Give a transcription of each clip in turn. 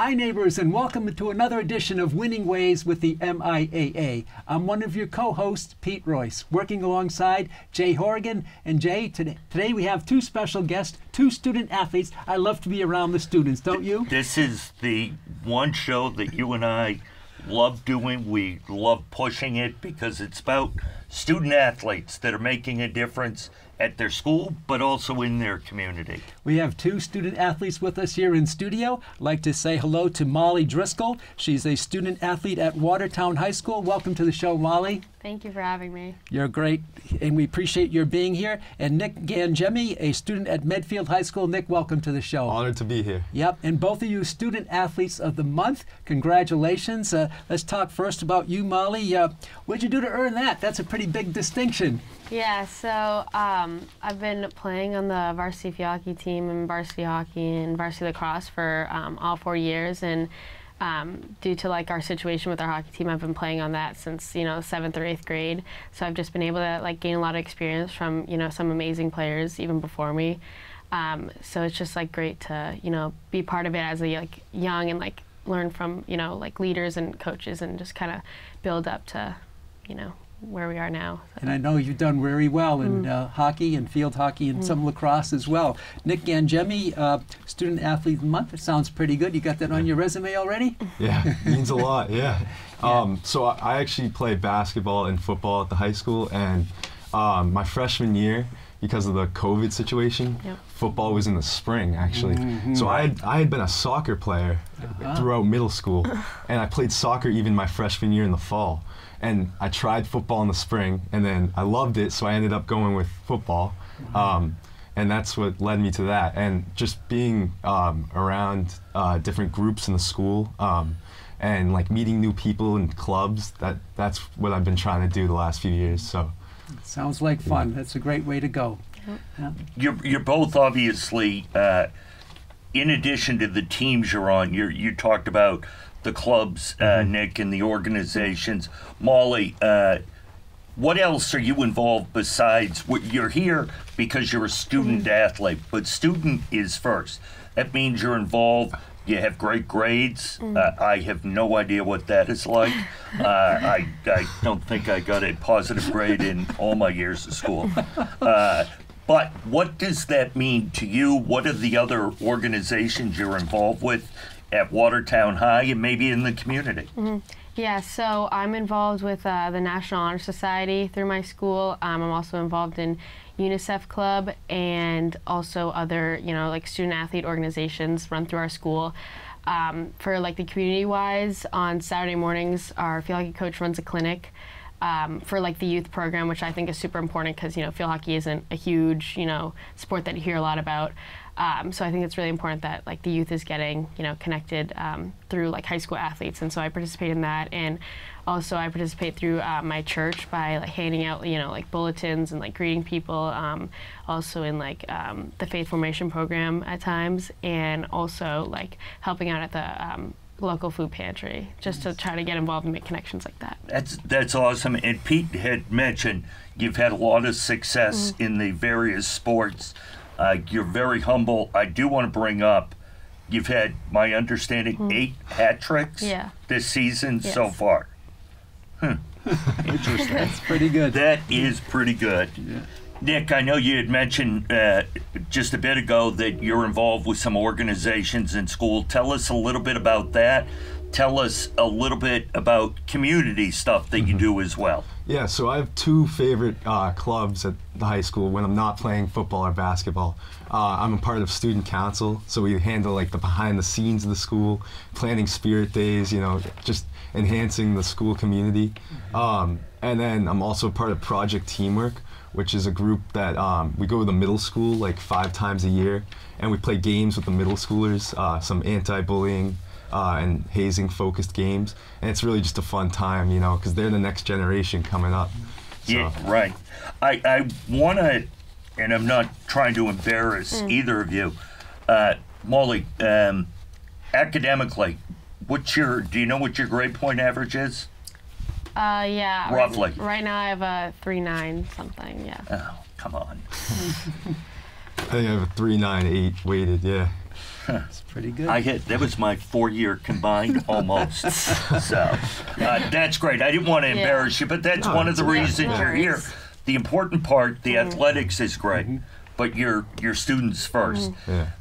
Hi neighbors, and welcome to another edition of Winning Ways with the MIAA. I'm one of your co-hosts, Pete Royce, working alongside Jay Horrigan. And Jay, today we have two special guests, two student athletes. I love to be around the students, don't you? This is the one show that you and I love doing. We love pushing it because it's about student athletes that are making a difference at their school, but also in their community. We have two student athletes with us here in studio. I'd like to say hello to Molly Driscoll. She's a student athlete at Watertown High School. Welcome to the show, Molly. Thank you for having me. You're great, and we appreciate your being here. And Nick Gangemi, a student at Medfield High School. Nick, welcome to the show. Honored to be here. Yep, and both of you student athletes of the month. Congratulations. Let's talk first about you, Molly. What'd you do to earn that? That's a pretty big distinction. Yeah, so I've been playing on the varsity field hockey team and varsity hockey and varsity lacrosse for all 4 years, and due to like our situation with our hockey team, I've been playing on that since 7th or 8th grade. So I've just been able to like gain a lot of experience from some amazing players even before me. So it's just like great to be part of it as a young and like learn from like leaders and coaches and just kind of build up to where we are now. So. And I know you've done very well in hockey and field hockey and some lacrosse as well. Nick Gangemi, Student Athlete of the Month. It sounds pretty good. You got that on your resume already? Yeah, it means a lot, yeah. So I actually played basketball and football at the high school, and my freshman year, because of the COVID situation, football was in the spring, actually. So I had been a soccer player throughout middle school, and I played soccer even my freshman year in the fall. And I tried football in the spring, and then I loved it, so I ended up going with football. And that's what led me to that. And just being around different groups in the school and like meeting new people in clubs, that's what I've been trying to do the last few years. So sounds like fun. That's a great way to go. Yeah. You're both obviously, in addition to the teams you're on, you talked about the clubs, Nick, and the organizations. Molly, what else are you involved besides you're here because you're a student athlete, but student is first. That means you're involved. You have great grades. I have no idea what that is like. I don't think I got a positive grade in all my years of school. But what does that mean to you? What are the other organizations you're involved with at Watertown High and maybe in the community? Yeah, so I'm involved with the National Honor Society through my school. I'm also involved in UNICEF Club and also other, like student athlete organizations run through our school. For like the community-wise, on Saturday mornings, our field hockey coach runs a clinic for like the youth program, which I think is super important because field hockey isn't a huge sport that you hear a lot about. So I think it's really important that like the youth is getting connected through like high school athletes, and so I participate in that. And also I participate through my church by like handing out like bulletins and like greeting people. Also in like the faith formation program at times, and also like helping out at the local food pantry, just to try to get involved and make connections like that. That's awesome. And Pete had mentioned you've had a lot of success in the various sports. You're very humble. I do want to bring up, you've had, my understanding, 8 hat tricks this season so far. Interesting. That's pretty good. That is pretty good. Yeah. Nick, I know you had mentioned just a bit ago that you're involved with some organizations in school. Tell us a little bit about that. Tell us a little bit about community stuff that you do as well. Yeah, so I have 2 favorite clubs at the high school when I'm not playing football or basketball. I'm a part of student council, so we handle like the behind the scenes of the school, planning spirit days, just enhancing the school community. And then I'm also part of Project Teamwork, which is a group that we go to the middle school like 5 times a year, and we play games with the middle schoolers, some anti-bullying and hazing focused games, and it's really just a fun time, because they're the next generation coming up. So. Yeah, right. I want to, and I'm not trying to embarrass either of you, Molly, academically, do you know what your grade point average is? Yeah. Roughly. Right now I have a 3.9 something, yeah. Oh, come on. I think I have a 3.98 weighted, yeah. It's pretty good. That was my 4-year combined almost. So that's great. I didn't want to embarrass you, but that's one of the reasons you're here. The important part, the athletics is great, but your students first.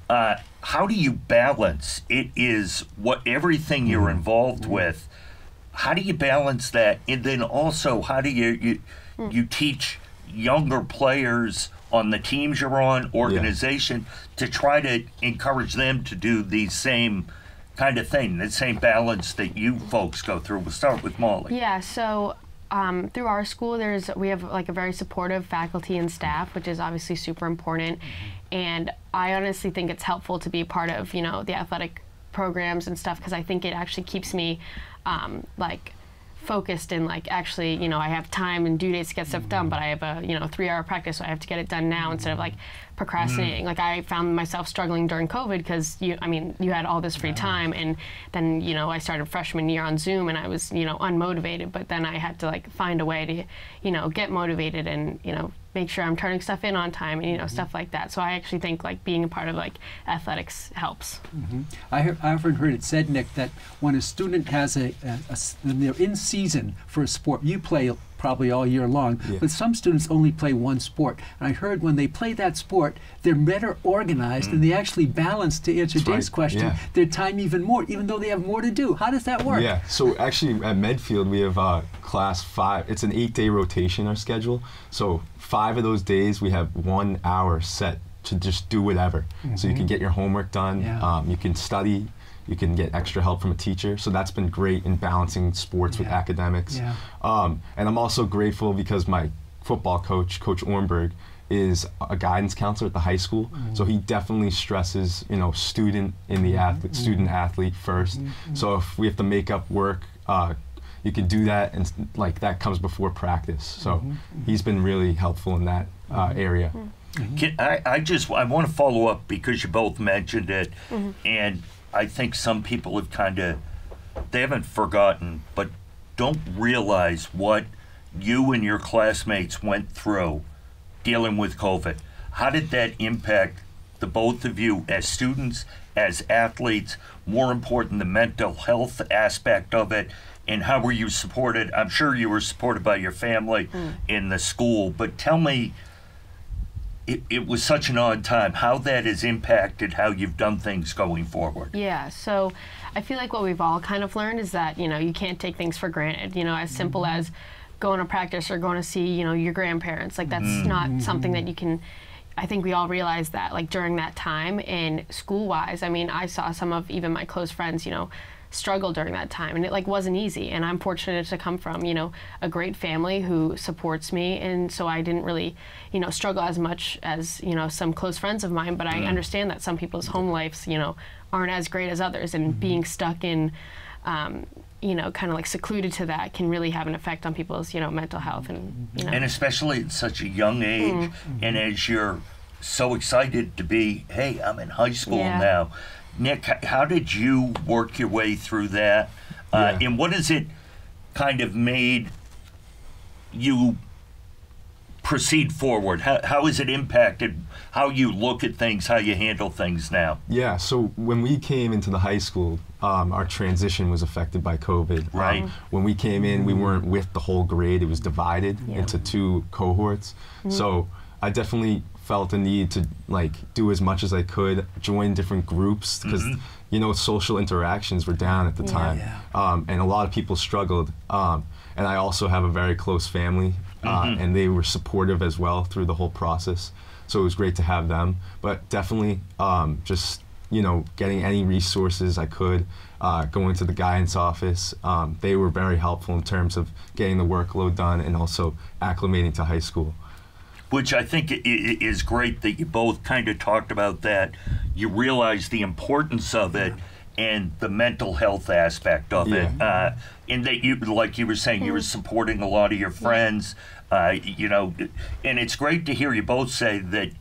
How do you balance? It is everything you're involved with. How do you balance that? And then also, how do you teach younger players on the teams you're on, organization, to try to encourage them to do the same kind of thing, the same balance that you folks go through? We'll start with Molly. Yeah, so through our school, we have like a very supportive faculty and staff, which is obviously super important. And I honestly think it's helpful to be a part of, the athletic programs and stuff, because I think it actually keeps me like focused and like actually, I have time and due dates to get stuff done, but I have a 3-hour practice, so I have to get it done now instead of like procrastinating. Like I found myself struggling during COVID because you had all this free time, and then I started freshman year on Zoom, and I was unmotivated, but then I had to like find a way to get motivated and make sure I'm turning stuff in on time and stuff like that. So I actually think like being a part of like athletics helps. I often heard it said, Nick, that when a student has when they're in season for a sport, you play probably all year long, but some students only play one sport. And I heard when they play that sport, they're better organized and they actually balance, to answer Dave's question, their time even more, even though they have more to do. How does that work? Yeah, so actually at Medfield we have class 5. It's an 8-day rotation, our schedule. So 5 of those days we have 1 hour set to just do whatever. So you can get your homework done, you can study, you can get extra help from a teacher. So that's been great in balancing sports with academics. And I'm also grateful because my football coach, Coach Ornberg, is a guidance counselor at the high school. So he definitely stresses, student athlete first. So if we have to make up work, you can do that, and like that comes before practice. So he's been really helpful in that area. I want to follow up because you both mentioned it, and I think some people have they haven't forgotten, but don't realize what you and your classmates went through dealing with COVID. How did that impact the both of you as students, as athletes? More important, the mental health aspect of it, and how were you supported? I'm sure you were supported by your family in the school, but tell me, it was such an odd time, how that has impacted how you've done things going forward. Yeah, so I feel like what we've all kind of learned is that, you can't take things for granted, as simple as going to practice or going to see, your grandparents. Like that's not something that you can, I think we all realized that like during that time. And school-wise, I saw some of even my close friends, struggle during that time, and it like wasn't easy. And I'm fortunate to come from a great family who supports me, and so I didn't really struggle as much as some close friends of mine. But I understand that some people's home lives aren't as great as others, and being stuck in kind of like secluded to that can really have an effect on people's mental health, and and especially at such a young age. And as you're so excited to be, hey, I'm in high school now. Nick, how did you work your way through that? And what has it kind of made you proceed forward? How has it impacted how you look at things, how you handle things now? Yeah, so when we came into the high school, our transition was affected by COVID. Right. When we came in, we weren't with the whole grade. It was divided into 2 cohorts. So I definitely felt a need to like do as much as I could, join different groups, because social interactions were down at the time, and a lot of people struggled. And I also have a very close family, and they were supportive as well through the whole process. So it was great to have them. But definitely, just getting any resources I could, going to the guidance office. They were very helpful in terms of getting the workload done and also acclimating to high school. Which I think is great that you both kind of talked about that. You realize the importance of it and the mental health aspect of it. And that you, like you were saying, you were supporting a lot of your friends, and it's great to hear you both say that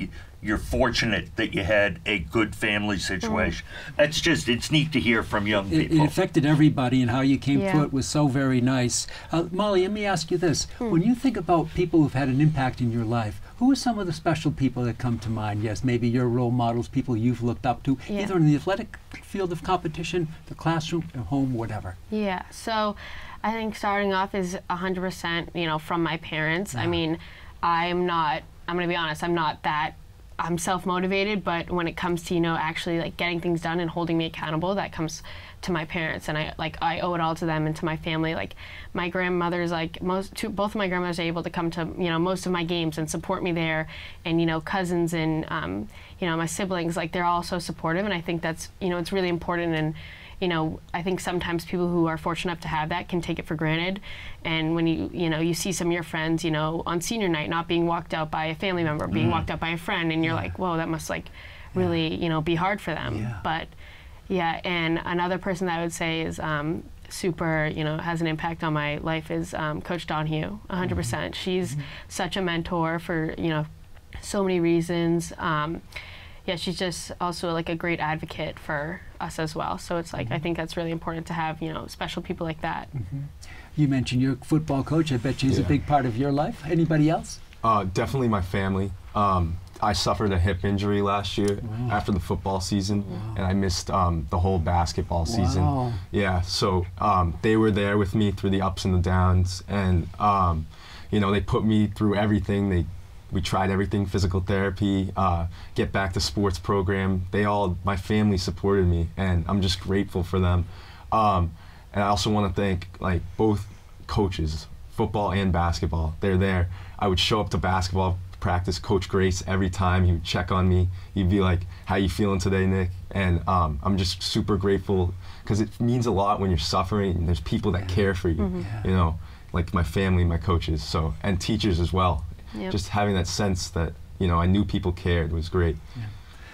you're fortunate that you had a good family situation. That's just, it's neat to hear from young people. It affected everybody, and how you came through it was so very nice. Molly, let me ask you this. When you think about people who've had an impact in your life, who are some of the special people that come to mind? Yes, maybe your role models, people you've looked up to, either in the athletic field of competition, the classroom, at home, whatever. Yeah, so I think starting off is 100%, you know, from my parents. I mean, I'm going to be honest, I'm self-motivated, but when it comes to, you know, actually like getting things done and holding me accountable, that comes to my parents, and I owe it all to them and to my family. Like my grandmother's both of my grandmothers are able to come to, you know, most of my games and support me there, and, you know, cousins and you know, my siblings, like they're all so supportive, and I think that's, you know, it's really important. And you know, I think sometimes people who are fortunate enough to have that can take it for granted. And when you know, you see some of your friends, you know, on senior night not being walked out by a family member, being walked out by a friend, and you're like, whoa, that must like really, you know, be hard for them. But yeah, and another person that I would say is super, you know, has an impact on my life is Coach Donahue, 100%. She's such a mentor for, you know, so many reasons. Yeah, she's just also like a great advocate for us as well. So it's like, I think that's really important to have, you know, special people like that. You mentioned your football coach. I bet she's a big part of your life. Anybody else? Definitely my family. I suffered a hip injury last year after the football season, and I missed the whole basketball season. Yeah, so they were there with me through the ups and the downs, and you know, they put me through everything. We tried everything, physical therapy, get back to sports program. My family supported me, and I'm just grateful for them. And I also want to thank like both coaches, football and basketball. They're there. I would show up to basketball practice, Coach Grace, every time. He would check on me. He'd be like, "How you feeling today, Nick?" And I'm just super grateful, because it means a lot when you're suffering and there's people that care for you, you know, like my family, my coaches, so, and teachers as well. Just having that sense that, you know, I knew people cared was great.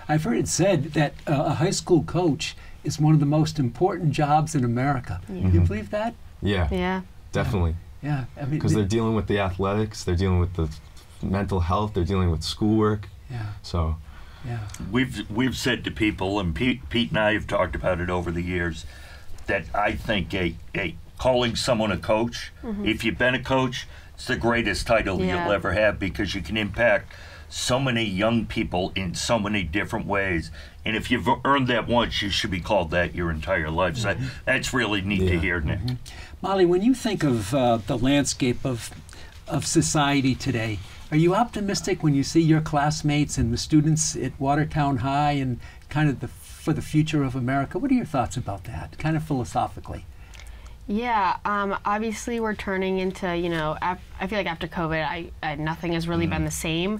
I've heard it said that a high school coach is one of the most important jobs in America. You believe that? Yeah. Definitely. Yeah. I mean, because they're dealing with the athletics, they're dealing with the mental health, they're dealing with schoolwork. So. We've said to people, and Pete and I have talked about it over the years, that I think calling someone a coach, if you've been a coach, it's the greatest title you'll ever have, because you can impact so many young people in so many different ways. And if you've earned that once, you should be called that your entire life. So that's really neat to hear, Nick. Molly, when you think of the landscape of society today, are you optimistic when you see your classmates and the students at Watertown High and kind of for the future of America? What are your thoughts about that, kind of philosophically? Yeah, obviously we're turning into, you know, I feel like after COVID, nothing has really been the same.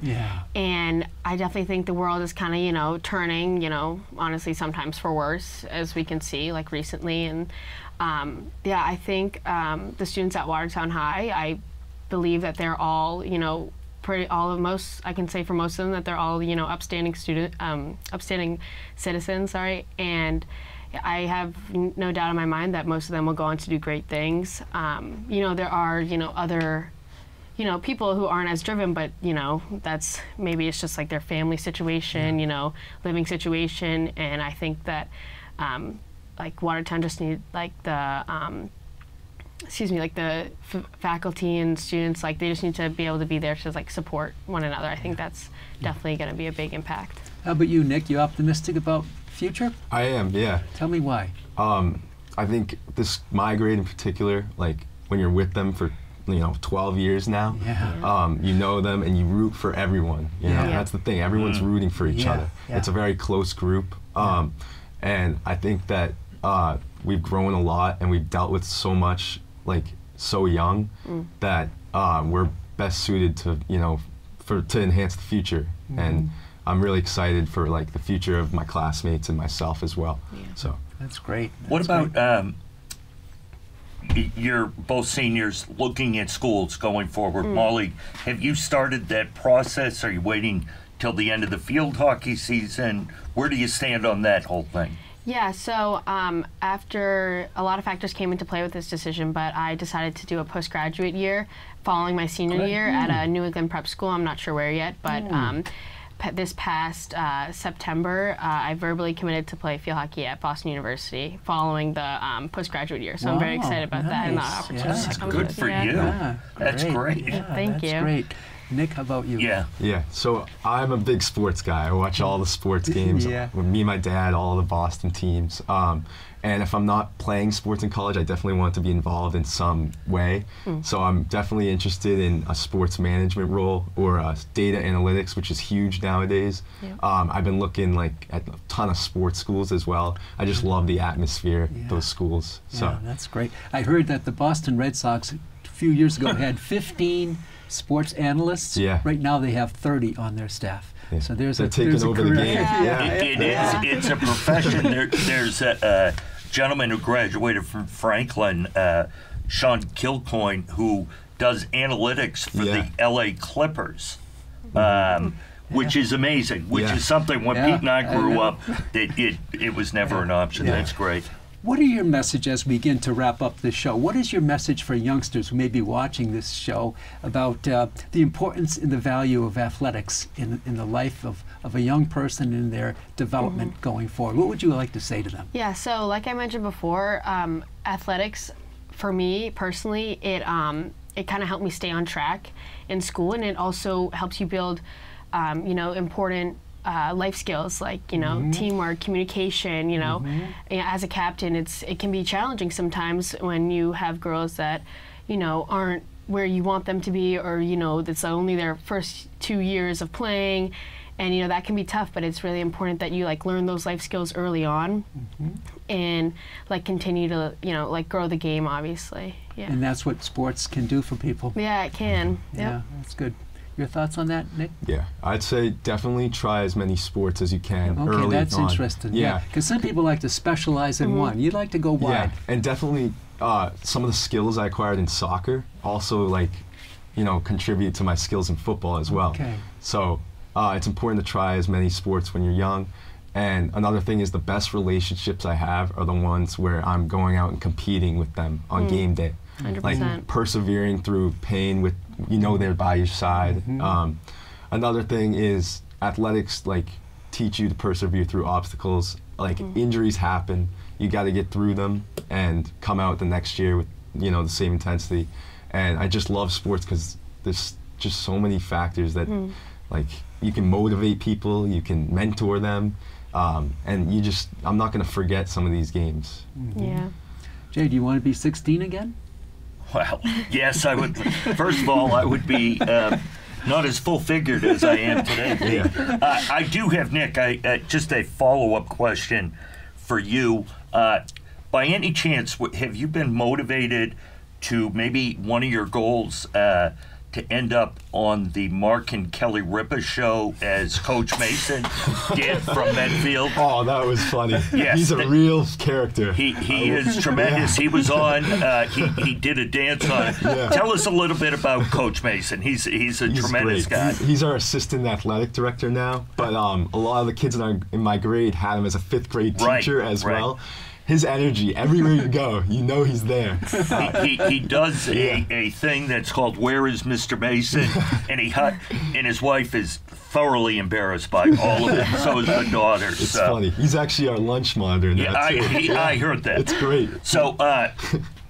And I definitely think the world is kind of, you know, turning, you know, honestly sometimes for worse, as we can see, like recently. And yeah, I think the students at Watertown High, I believe that they're all, you know, I can say for most of them that they're all, you know, upstanding citizens, and I have no doubt in my mind that most of them will go on to do great things. You know, there are, you know, other, you know, people who aren't as driven, but, you know, maybe it's just like their family situation, you know, living situation. And I think that, like, Watertown just need, like, the faculty and students, like, they just need to be able to be there to, like, support one another. I think that's definitely going to be a big impact. How about you, Nick? You optimistic about future? I am, yeah. Tell me why. I think my grade in particular, like when you're with them for, you know, 12 years now, you know them and you root for everyone. You know, that's the thing. Everyone's rooting for each other. It's a very close group, and I think that we've grown a lot and we've dealt with so much, like so young, that we're best suited to, you know, to enhance the future. And I'm really excited for like the future of my classmates and myself as well. So that's great. What about you're both seniors looking at schools going forward? Molly, have you started that process? Are you waiting till the end of the field hockey season? Where do you stand on that whole thing? Yeah, so after a lot of factors came into play with this decision, but I decided to do a postgraduate year following my senior year at a New England prep school. I'm not sure where yet, but this past September, I verbally committed to play field hockey at Boston University following the postgraduate year. So I'm very excited about that and that opportunity. That's good for you. That's great. Thank you. Great. Nick, how about you? Yeah, so I'm a big sports guy. I watch all the sports games with me and my dad, all the Boston teams. And if I'm not playing sports in college, I definitely want to be involved in some way. So I'm definitely interested in a sports management role or data analytics, which is huge nowadays. I've been looking at a ton of sports schools as well. I just love the atmosphere of those schools. So that's great. I heard that the Boston Red Sox a few years ago had 15 sports analysts. Right now they have 30 on their staff. So there's They're taking over the game. It's a profession. There's a gentleman who graduated from Franklin, Sean Kilcoyne, who does analytics for the LA Clippers, which is amazing, which is something when Pete and I grew up, it was never an option. That's great. What are your message as we begin to wrap up this show? What is your message for youngsters who may be watching this show about the importance and the value of athletics in the life of a young person in their development going forward? What would you like to say to them? Yeah, so like I mentioned before, athletics, for me personally, it kind of helped me stay on track in school, and it also helps you build, important life skills like teamwork, communication. As a captain, it can be challenging sometimes when you have girls that aren't where you want them to be, or that's only their first 2 years of playing, and that can be tough. But it's really important that you learn those life skills early on, and continue to grow the game, obviously. And that's what sports can do for people. Yeah, it can. Yeah, that's good. Your thoughts on that, Nick? Yeah, I'd say definitely try as many sports as you can early on. Okay, that's interesting. Yeah, because some people like to specialize in one. You'd like to go wide. Yeah, and definitely some of the skills I acquired in soccer also contribute to my skills in football as well. Okay. So it's important to try as many sports when you're young. And another thing is the best relationships I have are the ones where I'm going out and competing with them on game day. 100%. Persevering through pain with they're by your side. Another thing is athletics teach you to persevere through obstacles. Injuries happen, you got to get through them and come out the next year with the same intensity. And I just love sports because there's just so many factors that you can motivate people, you can mentor them, and I'm not going to forget some of these games. Yeah. Jay, do you want to be 16 again? Well, yes, I would. First of all, I would be not as full-figured as I am today. I do have, Nick, just a follow-up question for you. By any chance, have you been motivated to maybe one of your goals to end up on the Mark and Kelly Ripa show as Coach Mason did from Medfield? Oh, that was funny. Yes, he's a real character. He is tremendous. He was on. He did a dance on it. Tell us a little bit about Coach Mason. He's a tremendous great guy. He's our assistant athletic director now, but a lot of the kids in my grade had him as a 5th grade teacher as well. His energy, everywhere you go, he's there. He does a thing that's called "Where is Mr. Mason?" and his wife is thoroughly embarrassed by all of it. So is the daughter. It's funny. He's actually our lunch monitor now. I heard that. It's great. So,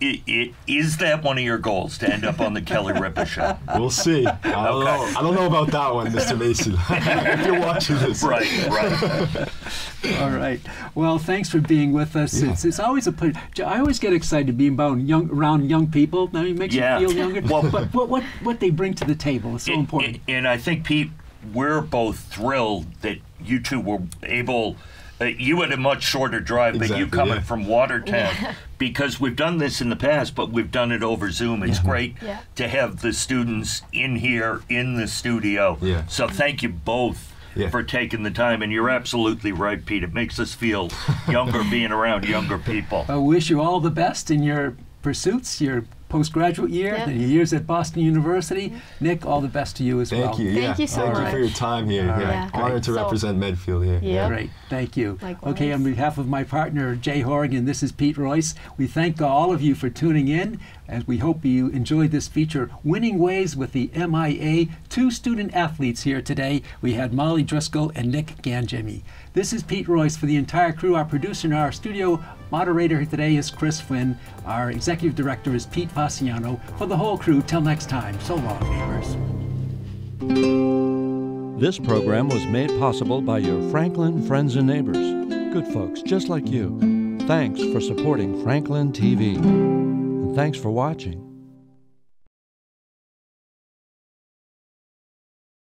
is that one of your goals to end up on the Kelly Ripa show? We'll see. I don't know about that one, Mr. Mason. If you're watching this. Right. All right. Well, thanks for being with us. It's always a pleasure. I always get excited being around young people. I mean, it makes you feel younger. Well, but what they bring to the table is so important. And I think, Pete, we're both thrilled that you two were able. You had a much shorter drive, but you coming from Watertown, because we've done this in the past, but we've done it over Zoom. It's great to have the students in here in the studio. So thank you both for taking the time. And you're absolutely right, Pete. It makes us feel younger being around younger people. I wish you all the best in your pursuits, your postgraduate year, and your years at Boston University. Nick, all the best to you as well. Thank you so much. Thank you for your time here. Honored to represent Medfield here. Great. Thank you. Likewise. Okay, on behalf of my partner, Jay Horgan, this is Pete Royce. We thank all of you for tuning in. as we hope you enjoyed this feature, Winning Ways with the MIAA. 2 student athletes here today. We had Molly Driscoll and Nick Gangemi. This is Pete Royce for the entire crew. Our producer and our studio moderator today is Chris Flynn. Our executive director is Pete Fasciano. For the whole crew, till next time, so long, neighbors. This program was made possible by your Franklin friends and neighbors. Good folks just like you. Thanks for supporting Franklin TV. And thanks for watching.